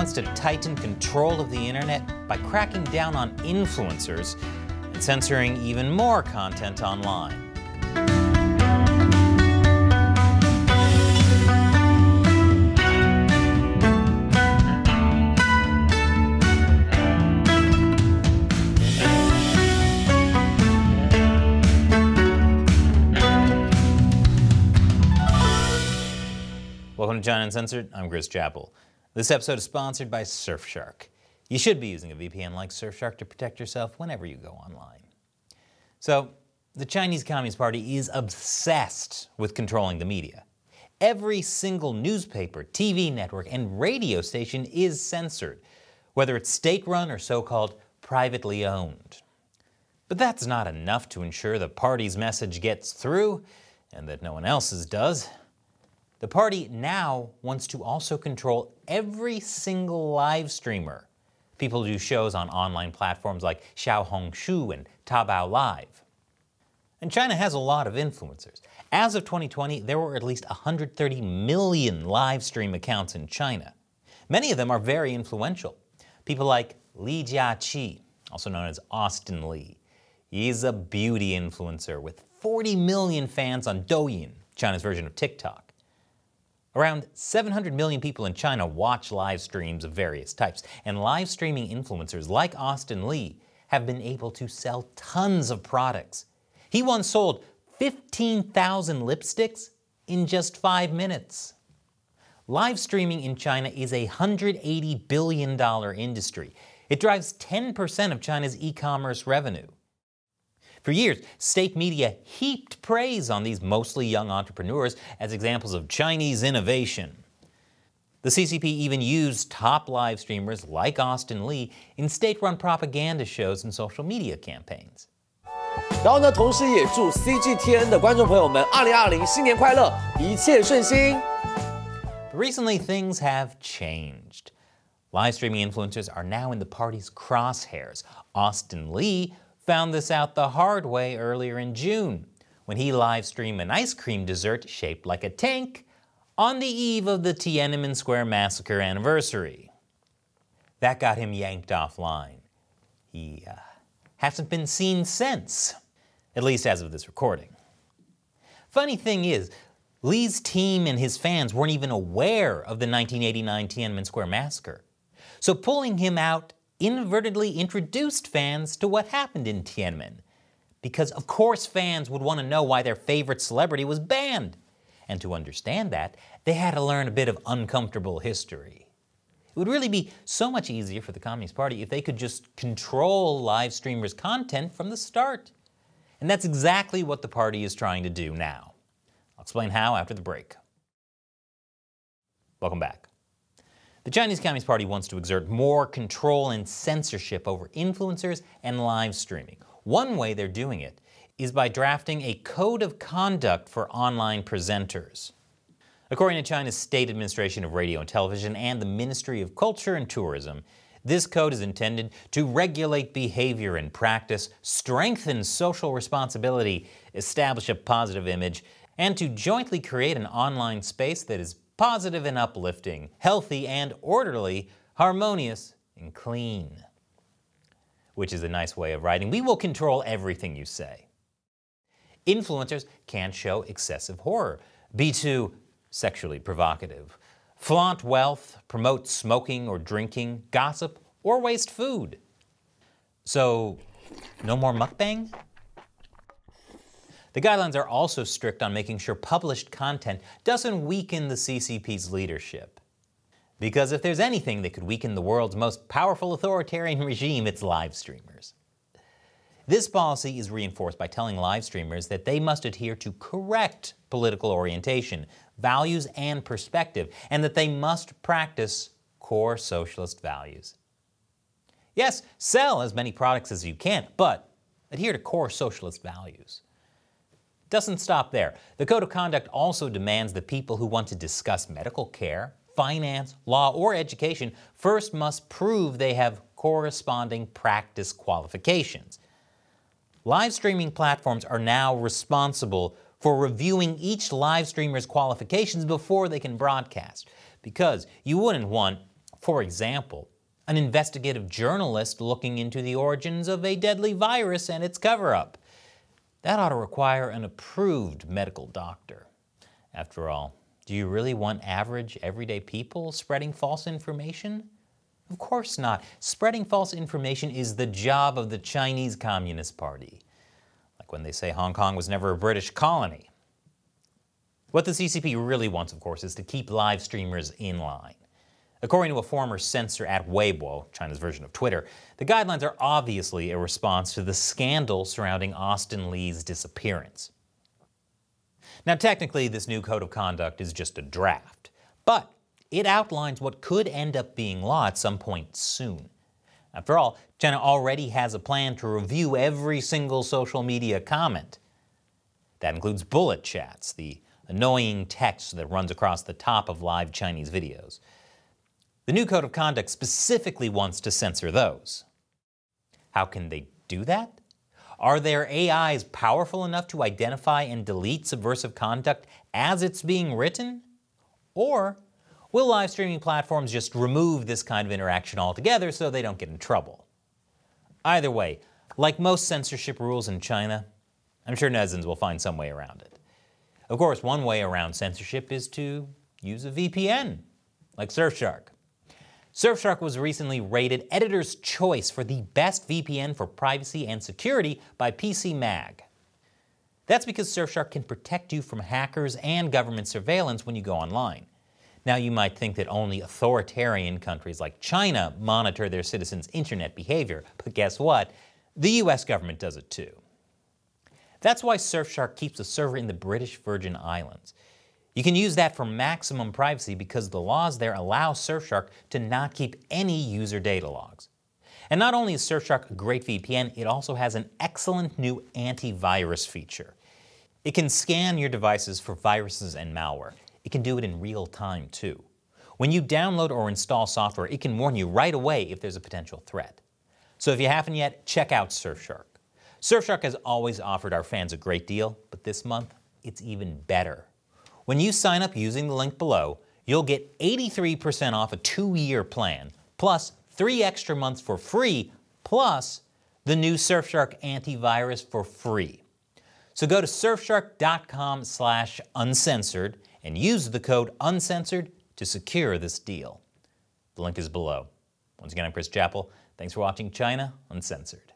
wants to tighten control of the internet by cracking down on influencers and censoring even more content online. Welcome to China Uncensored, I'm Chris Chappell. This episode is sponsored by Surfshark. You should be using a VPN like Surfshark to protect yourself whenever you go online. So, the Chinese Communist Party is obsessed with controlling the media. Every single newspaper, TV network, and radio station is censored, whether it's state-run or so-called privately owned. But that's not enough to ensure the party's message gets through, and that no one else's does. The party now wants to also control every single live streamer. People do shows on online platforms like Xiaohongshu and Taobao Live. And China has a lot of influencers. As of 2020, there were at least 130 million live stream accounts in China. Many of them are very influential. People like Li Jiaqi, also known as Austin Li. He's a beauty influencer with 40 million fans on Douyin, China's version of TikTok. Around 700 million people in China watch live streams of various types, and live streaming influencers like Austin Li have been able to sell tons of products. He once sold 15,000 lipsticks in just 5 minutes. Live streaming in China is a $180 billion industry. It drives 10% of China's e-commerce revenue. For years, state media heaped praise on these mostly young entrepreneurs as examples of Chinese innovation. The CCP even used top live streamers like Austin Li in state-run propaganda shows and social media campaigns. 然后呢，同时也祝 CGTN 的观众朋友们2020新年快乐，一切顺心。 But recently, things have changed. Live streaming influencers are now in the party's crosshairs. Austin Li found this out the hard way earlier in June, when he live-streamed an ice cream dessert shaped like a tank on the eve of the Tiananmen Square massacre anniversary. That got him yanked offline. He hasn't been seen since, at least as of this recording. Funny thing is, Li's team and his fans weren't even aware of the 1989 Tiananmen Square massacre. So pulling him out inadvertently introduced fans to what happened in Tiananmen, because of course fans would want to know why their favorite celebrity was banned. And to understand that, they had to learn a bit of uncomfortable history. It would really be so much easier for the Communist Party if they could just control live streamers' content from the start. And that's exactly what the party is trying to do now. I'll explain how after the break. Welcome back. The Chinese Communist Party wants to exert more control and censorship over influencers and live streaming. One way they're doing it is by drafting a code of conduct for online presenters. According to China's State Administration of Radio and Television and the Ministry of Culture and Tourism, this code is intended to regulate behavior and practice, strengthen social responsibility, establish a positive image, and to jointly create an online space that is positive and uplifting, healthy and orderly, harmonious and clean. Which is a nice way of writing, we will control everything you say. Influencers can't show excessive horror, be too sexually provocative, flaunt wealth, promote smoking or drinking, gossip, or waste food. So, no more mukbang? The guidelines are also strict on making sure published content doesn't weaken the CCP's leadership. Because if there's anything that could weaken the world's most powerful authoritarian regime, it's live streamers. This policy is reinforced by telling live streamers that they must adhere to correct political orientation, values, and perspective, and that they must practice core socialist values. Yes, sell as many products as you can, but adhere to core socialist values. Doesn't stop there. The Code of Conduct also demands that people who want to discuss medical care, finance, law, or education first must prove they have corresponding practice qualifications. Live streaming platforms are now responsible for reviewing each live streamer's qualifications before they can broadcast, because you wouldn't want For example, an investigative journalist looking into the origins of a deadly virus and its cover-up. That ought to require an approved medical doctor. After all, do you really want average, everyday people spreading false information? Of course not. Spreading false information is the job of the Chinese Communist Party. Like when they say Hong Kong was never a British colony. What the CCP really wants, of course, is to keep live streamers in line. According to a former censor at Weibo, China's version of Twitter, the guidelines are obviously a response to the scandal surrounding Austin Lee's disappearance. Now, technically, this new code of conduct is just a draft, but it outlines what could end up being law at some point soon. After all, China already has a plan to review every single social media comment. That includes bullet chats, the annoying text that runs across the top of live Chinese videos. The new code of conduct specifically wants to censor those. How can they do that? Are their AIs powerful enough to identify and delete subversive conduct as it's being written? Or will live streaming platforms just remove this kind of interaction altogether so they don't get in trouble? Either way, like most censorship rules in China, I'm sure netizens will find some way around it. Of course, one way around censorship is to use a VPN, like Surfshark. Surfshark was recently rated Editor's Choice for the best VPN for privacy and security by PC Mag. That's because Surfshark can protect you from hackers and government surveillance when you go online. Now, you might think that only authoritarian countries like China monitor their citizens' internet behavior, but guess what? The US government does it too. That's why Surfshark keeps a server in the British Virgin Islands. You can use that for maximum privacy because the laws there allow Surfshark to not keep any user data logs. And not only is Surfshark a great VPN, it also has an excellent new antivirus feature. It can scan your devices for viruses and malware. It can do it in real time too. When you download or install software, it can warn you right away if there's a potential threat. So if you haven't yet, check out Surfshark. Surfshark has always offered our fans a great deal, but this month, it's even better. When you sign up using the link below, you'll get 83% off a 2-year plan, plus 3 extra months for free, plus the new Surfshark antivirus for free. So go to surfshark.com/uncensored and use the code uncensored to secure this deal. The link is below. Once again, I'm Chris Chappell. Thanks for watching China Uncensored.